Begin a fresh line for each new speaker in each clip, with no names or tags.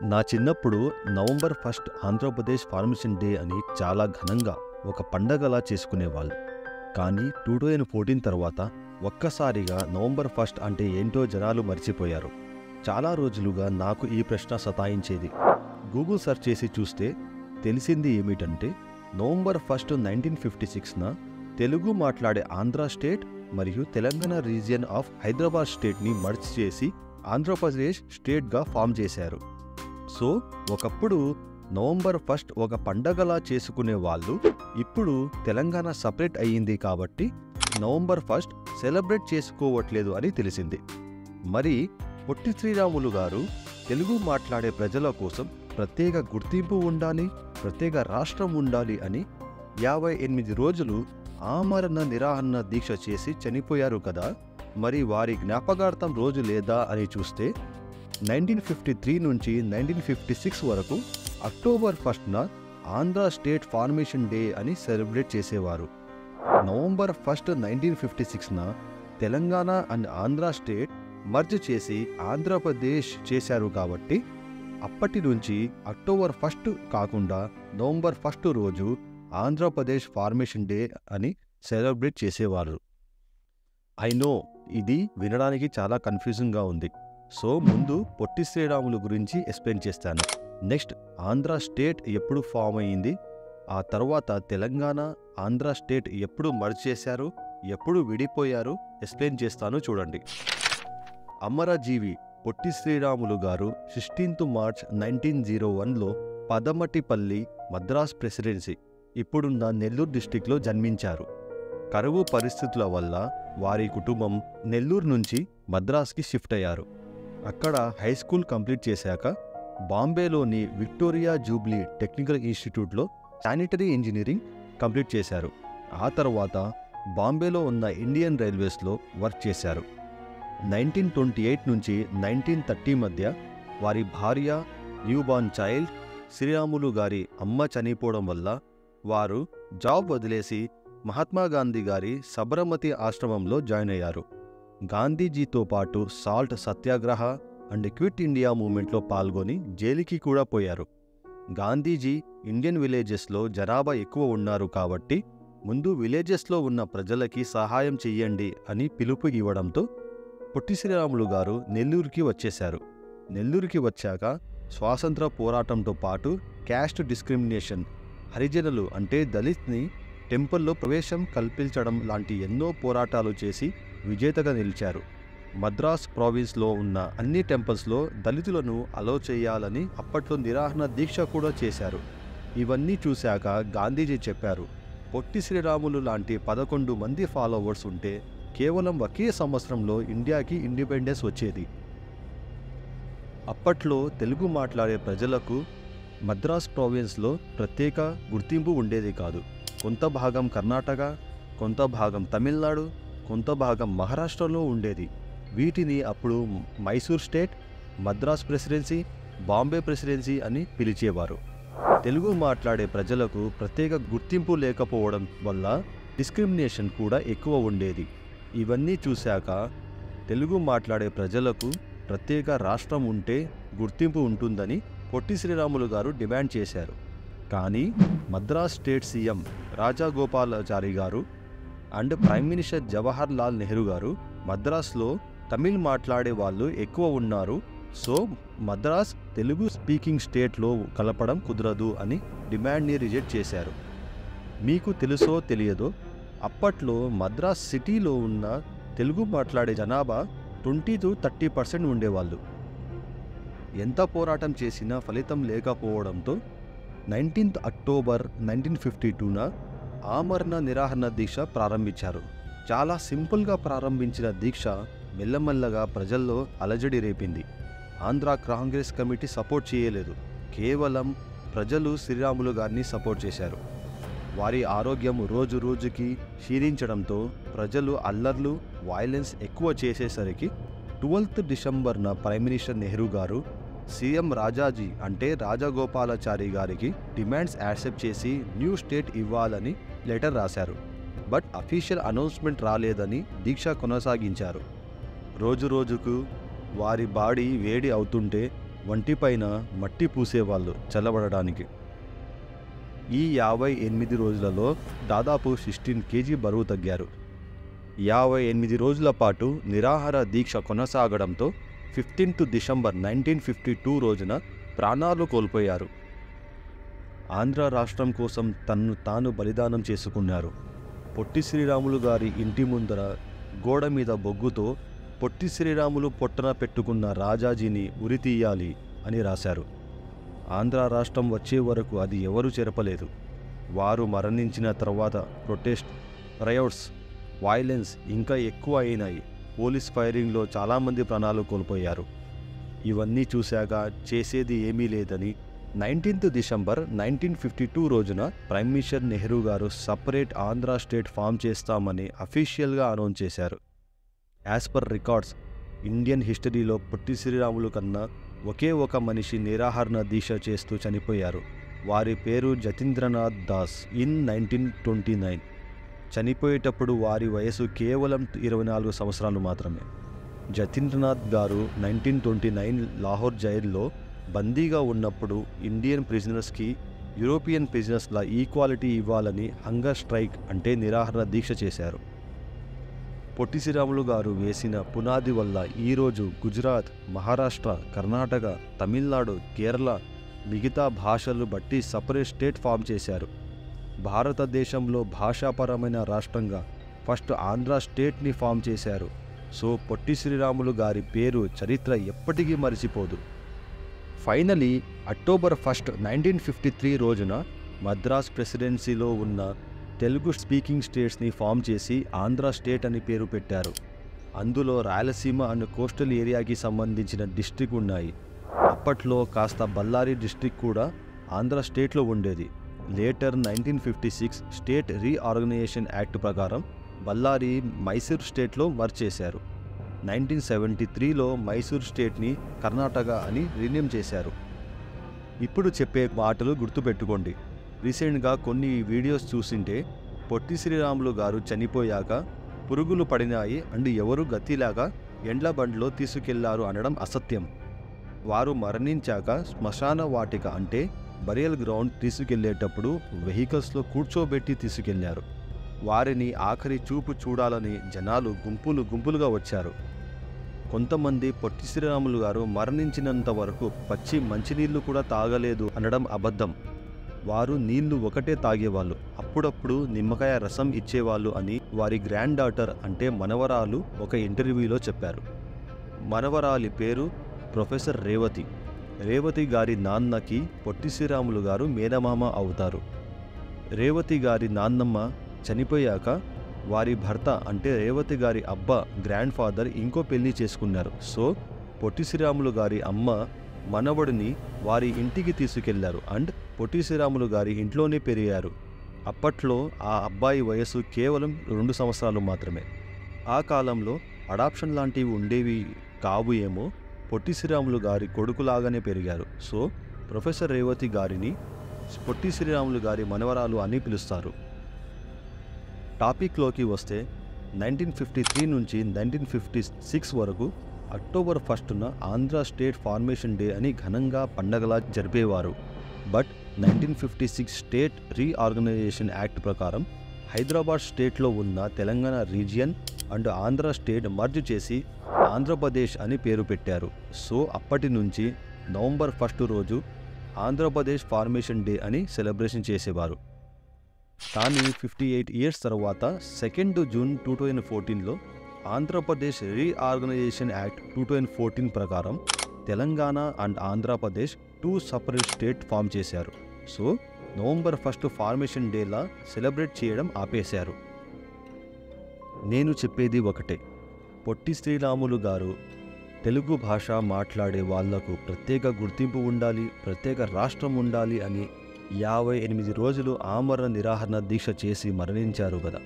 నా చిన్నప్పుడు November 1 Andhra Pradesh formation day అని చాలా ఘనంగా ఒక పండగలా చేసుకునేవాళ్ళు. కానీ 2014 తర్వాత ఒక్కసారిగా నవంబర్ 1 అంటే ఏంటో జనాలు మర్చిపోయారు. చాలా రోజులుగా నాకు ఈ ప్రశ్న సతాయించేది. గూగుల్ సెర్చ్ చేసి చూస్తే తెలిసింది ఏమిటంటే నవంబర్ 1 1956న తెలుగు మాట్లాడే ఆంధ్ర స్టేట్ మరియు తెలంగాణ రీజియన్ ఆఫ్ హైదరాబాద్ స్టేట్ని మర్జ్ చేసి ఆంధ్రప్రదేశ్ స్టేట్గా ఫామ్ చేశారు. సో ఒకప్పుడు నవంబర్ 1 ఒక పండగలా చేసుకునే వాళ్ళు ఇప్పుడు తెలంగాణ సపరేట్ అయ్యింది కాబట్టి నవంబర్ 1 సెలబ్రేట్ చేసుకోవట్లేదు అని తెలిసింది. మరి పొట్టి శ్రీరాములు గారు తెలుగు మాట్లాడే ప్రజల కోసం ప్రత్యేక గుర్తింపు ఉండాలి, ప్రత్యేక రాష్ట్రం ఉండాలి అని 58 రోజులు ఆమరణ నిరాహార దీక్ష చేసి చనిపోయారు కదా. మరి వారి జ్ఞాపకార్థం రోజు లేదా అని చూస్తే 1953 నుంచి 1956 వరకు అక్టోబర్ 1న ఆంధ్ర స్టేట్ ఫార్మేషన్ డే అని సెలబ్రేట్ చేసేవారు. నవంబర్ 1 1956న Telangana and Andhra state merge చేసి ఆంధ్రప్రదేశ్ చేశారు కాబట్టి అప్పటి నుంచి అక్టోబర్ 1 కాకుండా నవంబర్ 1 రోజు ఆంధ్రప్రదేశ్ ఫార్మేషన్ డే అని సెలబ్రేట్ చేసేవారు. ఐ నో ఇది వినడానికి చాలా కన్ఫ్యూజింగ్గా ఉంది. సో ముందు పొట్టి శ్రీరాములు గురించి ఎక్స్ప్లెయిన్ చేస్తాను. నెక్స్ట్ ఆంధ్ర స్టేట్ ఎప్పుడు ఫామ్ అయ్యింది, ఆ తర్వాత తెలంగాణ ఆంధ్ర స్టేట్ ఎప్పుడు మర్జ్ చేశారు, ఎప్పుడు విడిపోయారు ఎక్స్ప్లెయిన్ చేస్తాను చూడండి. అమరజీవి పొట్టి శ్రీరాములు గారు 16th March 1901లో పదమటిపల్లి మద్రాస్ ప్రెసిడెన్సీ ఇప్పుడున్న నెల్లూరు డిస్టిక్లో జన్మించారు. కరువు పరిస్థితుల వల్ల వారి కుటుంబం నెల్లూరు నుంచి మద్రాస్కి షిఫ్ట్ అయ్యారు. అక్కడ హై స్కూల్ కంప్లీట్ చేశాక బాంబేలోని విక్టోరియా జూబ్లీ టెక్నికల్ ఇన్స్టిట్యూట్లో శానిటరీ ఇంజనీరింగ్ కంప్లీట్ చేశారు. ఆ తర్వాత బాంబేలో ఉన్న ఇండియన్ రైల్వేస్లో వర్క్ చేశారు. 1928 నుంచి 1930 మధ్య వారి భార్య, న్యూబార్న్ చైల్డ్, శ్రీరాములు గారి అమ్మ చనిపోవడం వల్ల వారు జాబ్ వదిలేసి మహాత్మాగాంధీ గారి సబర్మతి ఆశ్రమంలో జాయిన్ అయ్యారు. గాంధీజీతో పాటు Salt Satyagraha and Quit India మూవ్మెంట్లో పాల్గొని జైలుకి కూడా పోయారు. గాంధీజీ ఇండియన్ విలేజెస్లో జనాభా ఎక్కువ ఉన్నారు కాబట్టి ముందు విలేజెస్లో ఉన్న ప్రజలకి సహాయం చెయ్యండి అని పిలుపు ఇవ్వడంతో పొట్టి శ్రీరాములు గారు నెల్లూరుకి వచ్చేశారు. నెల్లూరుకి వచ్చాక స్వాతంత్ర పోరాటంతో పాటు క్యాస్ట్ డిస్క్రిమినేషన్, హరిజనులు అంటే దళిత్ని టెంపుల్లో ప్రవేశం కల్పించడం లాంటి ఎన్నో పోరాటాలు చేసి విజేతగా నిలిచారు. మద్రాస్ ప్రావిన్స్లో ఉన్న అన్ని టెంపుల్స్లో దళితులను అలో చేయాలని అప్పట్లో నిరాహార దీక్ష కూడా చేశారు. ఇవన్నీ చూశాక గాంధీజీ చెప్పారు, పొట్టి శ్రీరాములు లాంటి 11 మంది ఫాలోవర్స్ ఉంటే కేవలం ఒకే సంవత్సరంలో ఇండియాకి ఇండిపెండెన్స్ వచ్చేది. అప్పట్లో తెలుగు మాట్లాడే ప్రజలకు మద్రాస్ ప్రావిన్స్లో ప్రత్యేక గుర్తింపు ఉండేది కాదు. కొంత భాగం కర్ణాటక, కొంత భాగం తమిళనాడు, కొంత భాగం మహారాష్ట్రలో ఉండేది. వీటిని అప్పుడు Mysore state, Madras presidency, Bombay presidency అని పిలిచేవారు. తెలుగు మాట్లాడే ప్రజలకు ప్రత్యేక గుర్తింపు లేకపోవడం వల్ల డిస్క్రిమినేషన్ కూడా ఎక్కువ ఉండేది. ఇవన్నీ చూశాక తెలుగు మాట్లాడే ప్రజలకు ప్రత్యేక రాష్ట్రం ఉంటే గుర్తింపు ఉంటుందని పొట్టి శ్రీరాములు గారు డిమాండ్ చేశారు. కానీ మద్రాస్ స్టేట్ సీఎం రాజగోపాలాచారి గారు and prime minister Jawahar Lal Nehru గారు మద్రాస్లో తమిళ్ మాట్లాడే వాళ్ళు ఎక్కువ ఉన్నారు, సో మద్రాస్ తెలుగు స్పీకింగ్ స్టేట్లో కలపడం కుదరదు అని డిమాండ్ని రిజెక్ట్ చేశారు. మీకు తెలుసో తెలియదో అప్పట్లో మద్రాస్ సిటీలో ఉన్న తెలుగు మాట్లాడే జనాభా 20 to 30% ఉండేవాళ్ళు. ఎంత పోరాటం చేసినా ఫలితం లేకపోవడంతో 19th October 1952న ఆమరణ నిరాహార దీక్ష ప్రారంభించారు. చాలా సింపుల్గా ప్రారంభించిన దీక్ష మెల్లమెల్లగా ప్రజల్లో అలజడి రేపింది. ఆంధ్ర కాంగ్రెస్ కమిటీ సపోర్ట్ చేయలేదు, కేవలం ప్రజలు శ్రీరాములు గారిని సపోర్ట్ చేశారు. వారి ఆరోగ్యం రోజు రోజుకి క్షీణించడంతో ప్రజలు అల్లర్లు, వైలెన్స్ ఎక్కువ చేసేసరికి 12th Decemberన ప్రైమ్ మినిస్టర్ నెహ్రూ గారు సీఎం రాజాజీ అంటే రాజగోపాలాచారి గారికి డిమాండ్స్ యాక్సెప్ట్ చేసి న్యూ స్టేట్ ఇవ్వాలని లెటర్ రాశారు. బట్ అఫీషియల్ అనౌన్స్మెంట్ రాలేదని దీక్ష కొనసాగించారు. రోజు రోజుకు వారి బాడీ వేడి అవుతుంటే వంటిపైన మట్టి పూసేవాళ్ళు చల్లబడడానికి. ఈ 58 రోజులలో దాదాపు 16 కేజీ బరువు తగ్గారు. 58 రోజుల పాటు నిరాహార దీక్ష కొనసాగడంతో 15th డిసెంబర్ 1952 రోజున ప్రాణాలు కోల్పోయారు. ఆంధ్ర రాష్ట్రం కోసం తన్ను తాను బలిదానం చేసుకున్నారు. పొట్టి శ్రీరాములు గారి ఇంటి ముందర గోడ మీద బొగ్గుతో పొట్టి శ్రీరాములు పొట్టన పెట్టుకున్న రాజాజీని ఉరితీయాలి అని రాశారు. ఆంధ్ర రాష్ట్రం వచ్చే వరకు అది ఎవరూ చెరపలేదు. వారు మరణించిన తర్వాత ప్రొటెస్ట్, రయోట్స్, వైలెన్స్ ఇంకా ఎక్కువ అయినాయి. పోలీస్ ఫైరింగ్లో చాలామంది ప్రాణాలు కోల్పోయారు. ఇవన్నీ చూశాక చేసేది ఏమీ లేదని 19th డిసెంబర్ 1952 రోజున ప్రైమ్ మినిస్టర్ నెహ్రూ గారు సపరేట్ ఆంధ్ర స్టేట్ ఫామ్ చేస్తామని అఫీషియల్గా అనౌన్స్ చేశారు. యాజ్ పర్ రికార్డ్స్, ఇండియన్ హిస్టరీలో పొట్టి శ్రీరాములు కన్నా ఒకే ఒక మనిషి నిరాహార దీక్ష చేస్తూ చనిపోయారు. వారి పేరు జతీంద్రనాథ్ దాస్ ఇన్ 1929. చనిపోయేటప్పుడు వారి వయసు కేవలం 24 సంవత్సరాలు మాత్రమే. జతీంద్రనాథ్ గారు 1929 లాహోర్ జైల్లో బందీగా ఉన్నప్పుడు ఇండియన్ ప్రిజనర్స్కి యూరోపియన్ ప్రిజనర్స్ల ఈక్వాలిటీ ఇవ్వాలని హంగర్ స్ట్రైక్ అంటే నిరాహార దీక్ష చేశారు. పొట్టి శ్రీరాములు గారు వేసిన పునాది వల్ల ఈరోజు గుజరాత్, మహారాష్ట్ర, కర్ణాటక, తమిళనాడు, కేరళ మిగతా భాషలు బట్టి సపరేట్ స్టేట్ ఫామ్ చేశారు. భారతదేశంలో భాషాపరమైన రాష్ట్రంగా ఫస్ట్ ఆంధ్ర స్టేట్ని ఫామ్ చేశారు. సో పొట్టి శ్రీరాములు గారి పేరు చరిత్ర ఎప్పటికీ మరిచిపోదు. ఫైనలీ అక్టోబర్ 1, 1953 రోజున మద్రాస్ ప్రెసిడెన్సీలో ఉన్న తెలుగు స్పీకింగ్ స్టేట్స్ని ఫామ్ చేసి ఆంధ్ర స్టేట్ అని పేరు పెట్టారు. అందులో రాయలసీమ అండ్ కోస్టల్ ఏరియాకి సంబంధించిన డిస్ట్రిక్ట్ ఉన్నాయి. అప్పట్లో కాస్త బళ్ళారి డిస్ట్రిక్ట్ కూడా ఆంధ్ర స్టేట్లో ఉండేది. లేటర్ 1956 స్టేట్ రీఆర్గనైజేషన్ యాక్ట్ ప్రకారం బళ్ళారి మైసూర్ స్టేట్లో మర్జ్ చేశారు. 1973లో మైసూర్ స్టేట్ని కర్ణాటక అని రీనేమ్ చేశారు. ఇప్పుడు చెప్పే మాటలు గుర్తుపెట్టుకోండి. రీసెంట్గా కొన్ని వీడియోస్ చూసింటే పొట్టి శ్రీరాములు గారు చనిపోయాక పురుగులు పడినాయి అండ్ ఎవరు గతిలాగా ఎండ్ల బండ్లో తీసుకెళ్లారు అనడం అసత్యం. వారు మరణించాక శ్మశాన వాటిక అంటే బరియల్ గ్రౌండ్ తీసుకెళ్లేటప్పుడు వెహికల్స్లో కూర్చోబెట్టి తీసుకెళ్లారు. వారిని ఆఖరి చూపు చూడాలని జనాలు గుంపులు గుంపులుగా వచ్చారు. కొంతమంది పొట్టి శ్రీరాములు గారు మరణించినంత వరకు పచ్చి మంచినీళ్లు కూడా తాగలేదు అనడం అబద్ధం. వారు నీళ్లు ఒకటే తాగేవాళ్ళు, అప్పుడప్పుడు నిమ్మకాయ రసం ఇచ్చేవాళ్ళు అని వారి గ్రాండ్ డాటర్ అంటే మనవరాలు ఒక ఇంటర్వ్యూలో చెప్పారు. మనవరాలి పేరు ప్రొఫెసర్ రేవతి. రేవతి గారి నాన్నకి పొట్టి శ్రీరాములు గారు మేనమామ అవుతారు. రేవతి గారి నాన్నమ్మ చనిపోయాక వారి భర్త అంటే రేవతి గారి అబ్బా గ్రాండ్ ఫాదర్ ఇంకో పెళ్లి చేసుకున్నారు. సో పొట్టి శ్రీరాములు గారి అమ్మ మనవడిని వారి ఇంటికి తీసుకెళ్లారు అండ్ పొట్టి శ్రీరాములు గారి ఇంట్లోనే పెరిగారు. అప్పట్లో ఆ అబ్బాయి వయసు కేవలం 2 సంవత్సరాలు మాత్రమే. ఆ కాలంలో అడాప్షన్ లాంటివి ఉండేవి కావు ఏమో. పొట్టి శ్రీరాములు గారి కొడుకులాగానే పెరిగారు. సో ప్రొఫెసర్ రేవతి గారిని పొట్టి శ్రీరాములు గారి మనవరాలు అని పిలుస్తారు. టాపిక్లోకి వస్తే 1953 నుంచి 1956 వరకు అక్టోబర్ 1న ఆంధ్ర స్టేట్ ఫార్మేషన్ డే అని ఘనంగా పండగలా జరిపేవారు. బట్ 1956 స్టేట్ రీఆర్గనైజేషన్ యాక్ట్ ప్రకారం హైదరాబాద్ స్టేట్లో ఉన్న Telangana region and Andhra state merge చేసి ఆంధ్రప్రదేశ్ అని పేరు పెట్టారు. సో అప్పటి నుంచి నవంబర్ 1 రోజు ఆంధ్రప్రదేశ్ ఫార్మేషన్ డే అని సెలబ్రేషన్ చేసేవారు. కానీ 58 ఇయర్స్ తర్వాత 2 జూన్ 2014లో ఆంధ్రప్రదేశ్ రీఆర్గనైజేషన్ యాక్ట్ 2014 ప్రకారం Telangana and Andhra Pradesh 2 separate state form చేశారు. సో నవంబర్ 1 ఫార్మేషన్ డేలా సెలబ్రేట్ చేయడం ఆపేశారు. నేను చెప్పేది ఒకటే, పొట్టి శ్రీరాములు గారు తెలుగు భాష మాట్లాడే వాళ్లకు ప్రత్యేక గుర్తింపు ఉండాలి, ప్రత్యేక రాష్ట్రం ఉండాలి అని 58 రోజులు ఆమరణ నిరాహార దీక్ష చేసి మరణించారు కదా.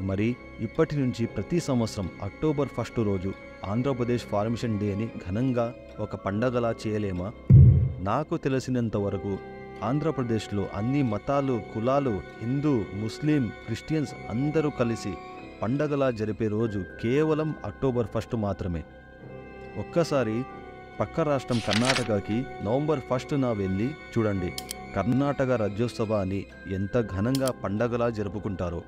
మరి ఇప్పటి నుంచి ప్రతి సంవత్సరం అక్టోబర్ 1 రోజు ఆంధ్రప్రదేశ్ ఫార్మేషన్ డేని ఘనంగా ఒక పండగలా చేయలేమా? నాకు తెలిసినంత వరకు ఆంధ్రప్రదేశ్లో అన్ని మతాలు, కులాలు, హిందూ, ముస్లిం, క్రిస్టియన్స్ అందరూ కలిసి పండగలా జరిపే రోజు కేవలం అక్టోబర్ 1 మాత్రమే. ఒక్కసారి పక్క రాష్ట్రం కర్ణాటకకి నవంబర్ 1న వెళ్ళి చూడండి. కర్ణాటక రాజ్యోత్సవ అని ఎంత ఘనంగా పండగలా జరుపుకుంటారో.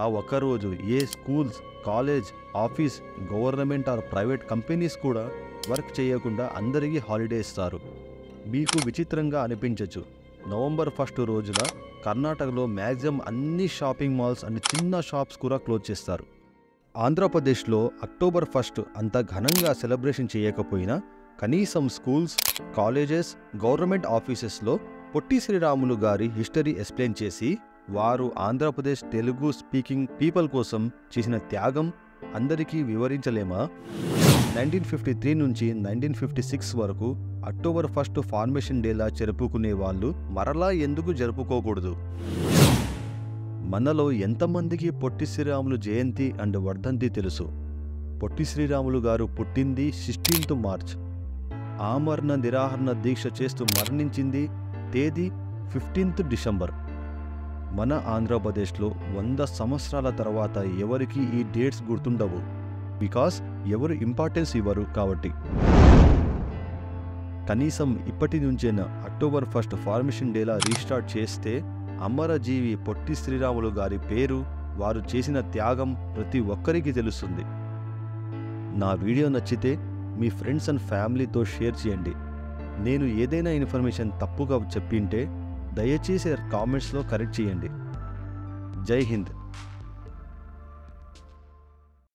ఆ ఒక్కరోజు ఏ schools, college, office, government or private companies కూడా వర్క్ చేయకుండా అందరికీ హాలిడే ఇస్తారు. మీకు విచిత్రంగా అనిపించవచ్చు, నవంబర్ 1 రోజున కర్ణాటకలో మ్యాక్సిమం అన్ని షాపింగ్ మాల్స్ అండ్ చిన్న షాప్స్ కూడా క్లోజ్ చేస్తారు. ఆంధ్రప్రదేశ్లో అక్టోబర్ 1 అంత ఘనంగా సెలబ్రేషన్ చేయకపోయినా కనీసం schools, colleges, government ఆఫీసెస్లో Potti Sriramulu గారి హిస్టరీ ఎక్స్ప్లెయిన్ చేసి వారు ఆంధ్రప్రదేశ్ తెలుగు స్పీకింగ్ పీపుల్ కోసం చేసిన త్యాగం అందరికీ వివరించలేమా? 1953 నుంచి 1956 వరకు అక్టోబర్ 1 ఫార్మేషన్ డేలా జరుపుకునే వాళ్ళు మరలా ఎందుకు జరుపుకోకూడదు? మనలో ఎంతమందికి పొట్టి శ్రీరాములు జయంతి అండ్ వర్ధంతి తెలుసు? పొట్టి శ్రీరాములు గారు పుట్టింది 16th మార్చ్. ఆమరణ నిరాహరణ దీక్ష చేస్తూ మరణించింది తేదీ 15th డిసెంబర్. మన ఆంధ్రప్రదేశ్లో 100 సంవత్సరాల తర్వాత ఎవరికి ఈ డేట్స్ గుర్తుండవు. బికాస్ ఎవరు ఇంపార్టెన్స్ ఇవ్వరు కాబట్టి. కనీసం ఇప్పటి నుంచైనా అక్టోబర్ 1 ఫార్మేషన్ డేలా రీస్టార్ట్ చేస్తే అమరజీవి పొట్టి శ్రీరాములు గారి పేరు, వారు చేసిన త్యాగం ప్రతి ఒక్కరికి తెలుస్తుంది. నా వీడియో నచ్చితే మీ ఫ్రెండ్స్ అండ్ ఫ్యామిలీతో షేర్ చేయండి. నేను ఏదైనా ఇన్ఫర్మేషన్ తప్పుగా చెప్పింటే దయచేసి కామెంట్స్లో కరెక్ట్ చేయండి. జై హింద్.